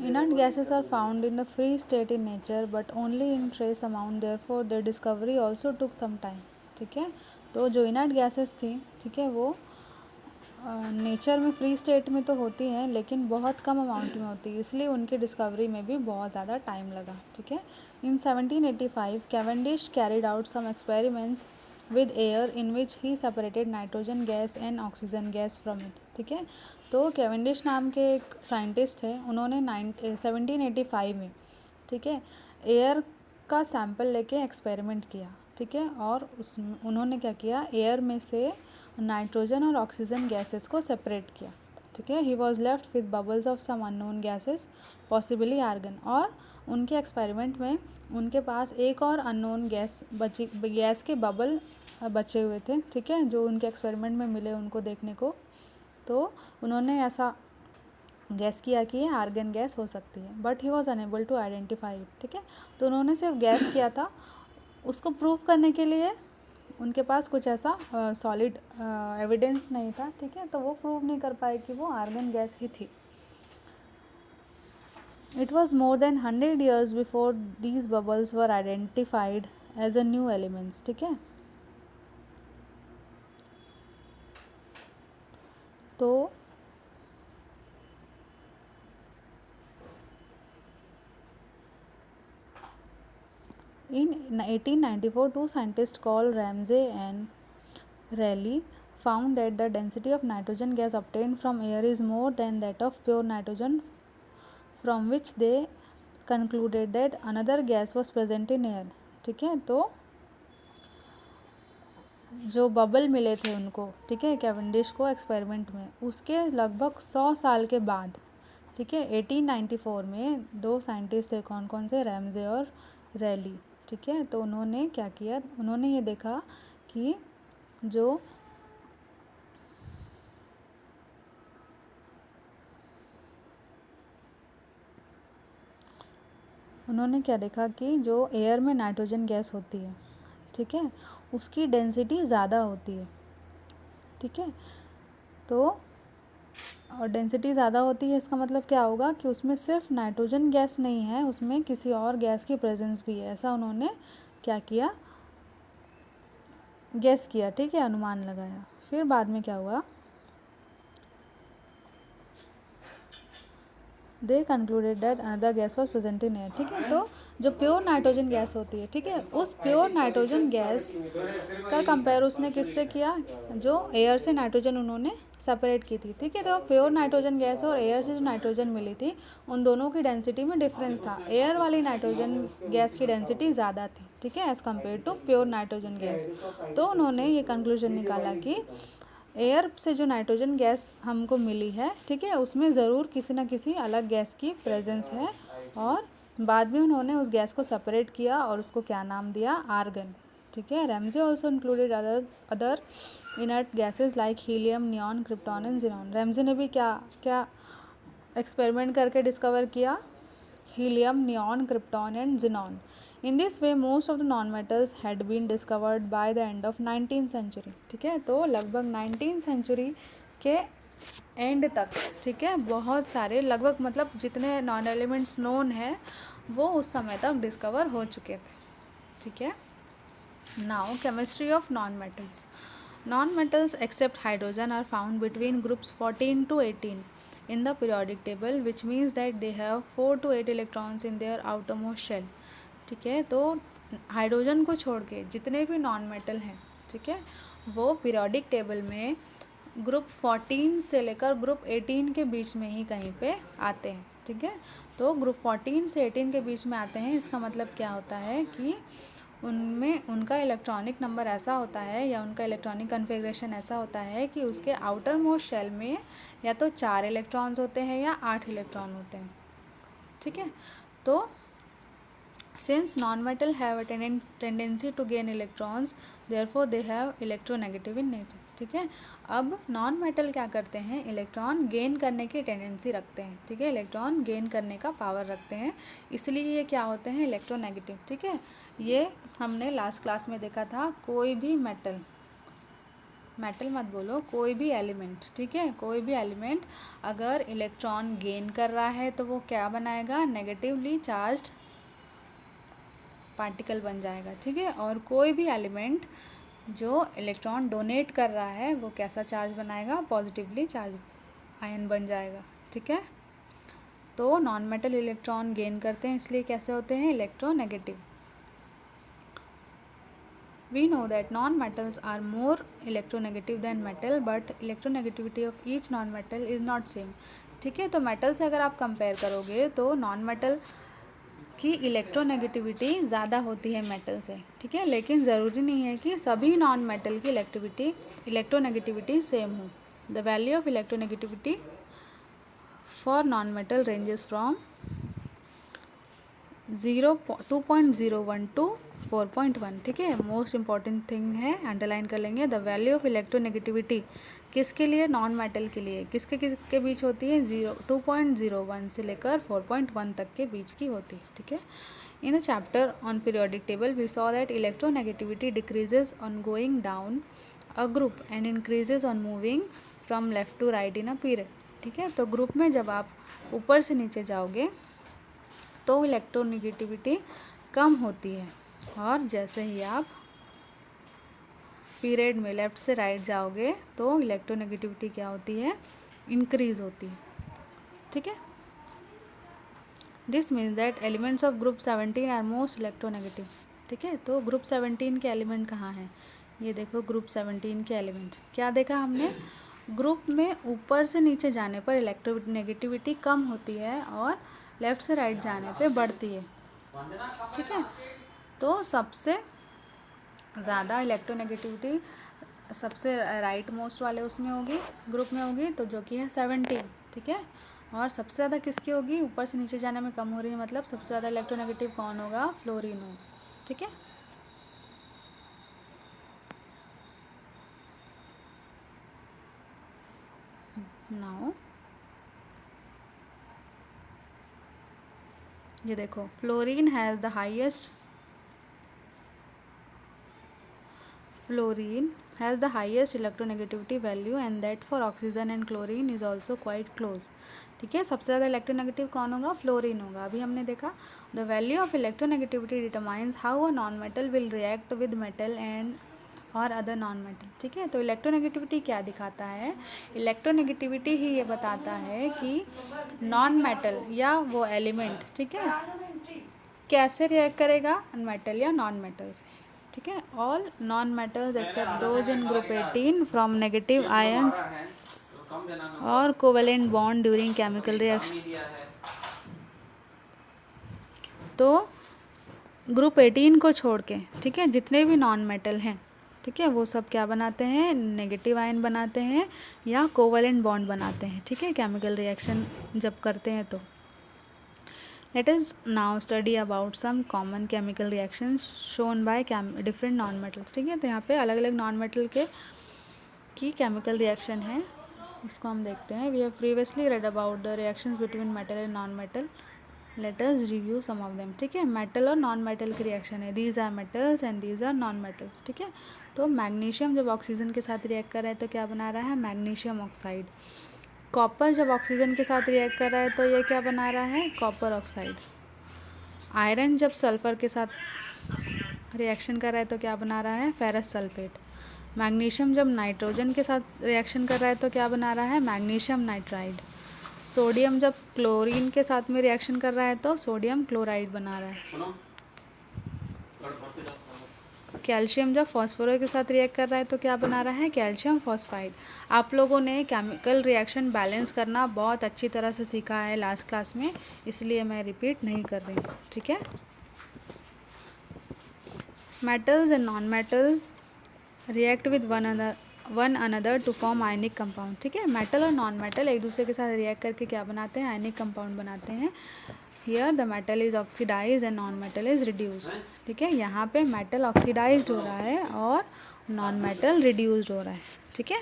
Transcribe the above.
Inert gases are found in the free state in nature but only in trace amount, therefore their discovery also took some time. ठीक है, तो जो inert gases थी, ठीक है, वो नेचर में फ्री स्टेट में तो होती हैं लेकिन बहुत कम अमाउंट में होती है, इसलिए उनकी डिस्कवरी में भी बहुत ज़्यादा टाइम लगा. ठीक है. In 1785 Cavendish carried out some experiments with air in which he separated nitrogen gas and oxygen gas from it. ठीक है, तो कैवेंडिश नाम के एक साइंटिस्ट थे, उन्होंने 1785 में, ठीक है, एयर का सैंपल लेके एक्सपेरिमेंट किया. ठीक है, और उन्होंने क्या किया, एयर में से नाइट्रोजन और ऑक्सीजन गैसेस को सेपरेट किया. ठीक है, he was left with bubbles of some unknown gases possibly argon. और उनके एक्सपेरिमेंट में उनके पास एक और अननोन गैस के बबल बचे हुए थे. ठीक है, जो उनके एक्सपेरिमेंट में मिले उनको देखने को, तो उन्होंने ऐसा गैस किया कि ये आर्गन गैस हो सकती है, but he was unable to identify it. ठीक है, तो उन्होंने सिर्फ गैस किया था, उसको प्रूव करने के लिए उनके पास कुछ ऐसा सॉलिड एविडेंस नहीं था. ठीक है, तो वो प्रूव नहीं कर पाए कि वो आर्गन गैस ही थी. It was more than 100 years before these bubbles were identified as a new elements. ठीक है, तो in 1894 two scientists called Ramsay and Rayleigh found that the density of nitrogen gas obtained from air is more than that of pure nitrogen, from which they concluded that another gas was present in air. ठीक है, तो जो bubble मिले थे उनको, ठीक है, Cavendish को एक्सपेरिमेंट में, उसके लगभग 100 साल के बाद, ठीक है, 1894 में दो साइंटिस्ट थे, कौन कौन से, रैमजे और रैली. ठीक है, तो उन्होंने क्या किया, उन्होंने ये देखा कि जो उन्होंने क्या देखा कि जो एयर में नाइट्रोजन गैस होती है, ठीक है, उसकी डेंसिटी ज़्यादा होती है. ठीक है, तो और डेंसिटी ज़्यादा होती है इसका मतलब क्या होगा कि उसमें सिर्फ नाइट्रोजन गैस नहीं है, उसमें किसी और गैस की प्रेजेंस भी है, ऐसा उन्होंने क्या किया, गैस किया. ठीक है, अनुमान लगाया. फिर बाद में क्या हुआ, दे concluded that another gas was present in air. ठीक है, तो जो प्योर नाइट्रोजन गैस होती है, ठीक है, उस प्योर नाइट्रोजन गैस का कंपेयर उसने किससे किया, जो एयर से नाइट्रोजन उन्होंने सेपरेट की थी. ठीक है, तो प्योर नाइट्रोजन गैस और एयर से जो नाइट्रोजन मिली थी, उन दोनों की डेंसिटी में डिफरेंस था. एयर वाली नाइट्रोजन गैस की डेंसिटी ज़्यादा थी. ठीक है, as compare to pure nitrogen gas. तो उन्होंने ये कंक्लूजन निकाला कि एयर से जो नाइट्रोजन गैस हमको मिली है, ठीक है, उसमें ज़रूर किसी न किसी अलग गैस की प्रेजेंस है. और बाद में उन्होंने उस गैस को सेपरेट किया और उसको क्या नाम दिया, आर्गन. ठीक है, Ramsay also included other inert gases like helium, neon, krypton and xenon. Ramsay ने भी क्या क्या एक्सपेरिमेंट करके डिस्कवर किया, helium, neon, krypton and xenon. In this way most of the non-metals had been discovered by the end of 19th century. ठीक है, तो लगभग 19th सेंचुरी के एंड तक, ठीक है, बहुत सारे, लगभग मतलब जितने नॉन एलिमेंट्स नोन है वो उस समय तक डिस्कवर हो चुके थे. ठीक है, now chemistry of non metals. Non-metals except hydrogen are found between groups 14 to 18 in the periodic table, which means that they have 4 to 8 electrons in their outermost shell. ठीक है, तो हाइड्रोजन को छोड़ के जितने भी नॉन मेटल हैं, ठीक है, वो पीरियोडिक टेबल में ग्रुप 14 से लेकर ग्रुप 18 के बीच में ही कहीं पे आते हैं. ठीक है, तो ग्रुप 14 से 18 के बीच में आते हैं, इसका मतलब क्या होता है कि उनमें उनका इलेक्ट्रॉनिक नंबर ऐसा होता है या उनका इलेक्ट्रॉनिक कन्फिग्रेशन ऐसा होता है कि उसके आउटर मोस्ट शेल में या तो 4 इलेक्ट्रॉन्स होते हैं या 8 इलेक्ट्रॉन होते हैं. ठीक है, तो since non-metal have a tendency to gain electrons, therefore they have electronegative in nature. ठीक है, अब नॉन मेटल क्या करते हैं, इलेक्ट्रॉन गेन करने की टेंडेंसी रखते हैं. ठीक है, इलेक्ट्रॉन गेन करने का पावर रखते हैं, इसलिए ये क्या होते हैं, इलेक्ट्रोनेगेटिव. ठीक है, ये हमने लास्ट क्लास में देखा था, कोई भी मेटल मेटल मत बोलो, कोई भी एलिमेंट, ठीक है, कोई भी एलिमेंट अगर इलेक्ट्रॉन गेन कर रहा है तो वो क्या बनाएगा, नेगेटिवली चार्ज्ड पार्टिकल बन जाएगा, ठीक है। और कोई भी एलिमेंट जो इलेक्ट्रॉन डोनेट कर रहा है वो कैसा चार्ज बनाएगा, पॉजिटिवली चार्ज आयन बन जाएगा, ठीक है। तो नॉन मेटल इलेक्ट्रॉन गेन करते हैं, इसलिए कैसे होते हैं, electronegative. We know that non-metals are more electronegative than metal, but electronegativity of each non-metal is not same, ठीक है। तो मेटल से अगर आप कंपेयर करोगे तो नॉन मेटल की इलेक्ट्रोनेगेटिविटी ज़्यादा होती है मेटल से, ठीक है, लेकिन ज़रूरी नहीं है कि सभी नॉन मेटल की इलेक्ट्रोनेगेटिविटी सेम हो। The value of electronegativity for non metal ranges from 2.01 to 4.1, ठीक है। मोस्ट इंपॉर्टेंट थिंग है, अंडरलाइन कर लेंगे। द वैल्यू ऑफ इलेक्ट्रोनेगेटिविटी किसके लिए, नॉन मेटल के लिए, किसके बीच होती है, 2.01 से लेकर 4.1 तक के बीच की होती है, ठीक है। In a chapter on periodic table we saw that electronegativity decreases on going down a group and increases on moving from left to right in a period, ठीक है। तो ग्रुप में जब आप ऊपर से नीचे जाओगे तो इलेक्ट्रोनेगेटिविटी कम होती है, और जैसे ही आप पीरियड में लेफ़्ट से राइट जाओगे तो इलेक्ट्रोनेगेटिविटी क्या होती है, इंक्रीज़ होती है, ठीक है। This means that elements of group 17 are most electronegative, ठीक है। तो ग्रुप 17 के एलिमेंट कहाँ हैं, ये देखो ग्रुप 17 के एलिमेंट। क्या देखा हमने, ग्रुप में ऊपर से नीचे जाने पर इलेक्ट्रोनेगेटिविटी कम होती है और लेफ़्ट से राइट जाने पे बढ़ती है, ठीक है। तो सबसे ज़्यादा इलेक्ट्रोनेगेटिविटी सबसे राइट मोस्ट वाले उसमें होगी, ग्रुप में होगी, तो जो कि है 17, ठीक है। और सबसे ज़्यादा किसकी होगी, ऊपर से नीचे जाने में कम हो रही है, मतलब सबसे ज़्यादा इलेक्ट्रोनेगेटिव कौन होगा, फ्लोरीन होगा, ठीक है। नाउ ये देखो, fluorine has the highest electronegativity value and that for oxygen and chlorine is also quite close, ठीक है। सबसे ज़्यादा इलेक्ट्रोनेगेटिव कौन होगा, फ्लोरीन होगा, अभी हमने देखा। The value of electronegativity determines how a non metal will react with metal and और अदर नॉन मेटल, ठीक है। तो इलेक्ट्रोनेगेटिविटी क्या दिखाता है, इलेक्ट्रोनेगेटिविटी ही ये बताता है कि नॉन मेटल या वो एलिमेंट, ठीक है, कैसे रिएक्ट करेगा मेटल या नॉन मेटल से, ठीक है। All non metals except those in group 18 from negative ions और covalent bond during chemical reaction. तो ग्रुप 18 को छोड़ के, ठीक है, जितने भी नॉन मेटल हैं, ठीक है, वो सब क्या बनाते हैं, नेगेटिव आयन बनाते हैं या कोवेलेंट बॉन्ड बनाते हैं, ठीक है, केमिकल रिएक्शन जब करते हैं तो। Let us now study about some common chemical reactions shown by different non-metals, ठीक है। तो यहाँ पे अलग अलग नॉन मेटल की केमिकल रिएक्शन है, इसको हम देखते हैं। We have previously read about the reactions between metal and non-metal. Let us review some of them, ठीक है। मेटल और नॉन मेटल की रिएक्शन है, these are metals and these are non-metals, ठीक है। तो मैग्नीशियम जब ऑक्सीजन के साथ रिएक्ट कर रहा है तो क्या बना रहा है, मैग्नीशियम ऑक्साइड। कॉपर जब ऑक्सीजन के साथ रिएक्ट कर रहा है तो ये क्या बना रहा है, कॉपर ऑक्साइड। आयरन जब सल्फ़र के साथ रिएक्शन कर रहा है तो क्या बना रहा है, फेरस सल्फेट। मैग्नीशियम जब नाइट्रोजन के साथ रिएक्शन कर रहा है तो क्या बना रहा है, मैग्नीशियम नाइट्राइड। सोडियम जब क्लोरीन के साथ में रिएक्शन कर रहा है तो सोडियम क्लोराइड बना रहा है। कैल्शियम जब फॉस्फोरस के साथ रिएक्ट कर रहा है तो क्या बना रहा है, कैल्शियम फॉस्फाइड। आप लोगों ने केमिकल रिएक्शन बैलेंस करना बहुत अच्छी तरह से सीखा है लास्ट क्लास में, इसलिए मैं रिपीट नहीं कर रही हूँ, ठीक है। Metals and non metal react with one another to form ionic compound, ठीक है। मेटल और नॉन मेटल एक दूसरे के साथ रिएक्ट करके क्या बनाते हैं, आयनिक कंपाउंड बनाते हैं। Here the metal is oxidise and non metal is reduced, ठीक है। यहाँ पे मेटल ऑक्सीडाइज्ड हो रहा है और नॉन मेटल रिड्यूस्ड हो रहा है, ठीक है।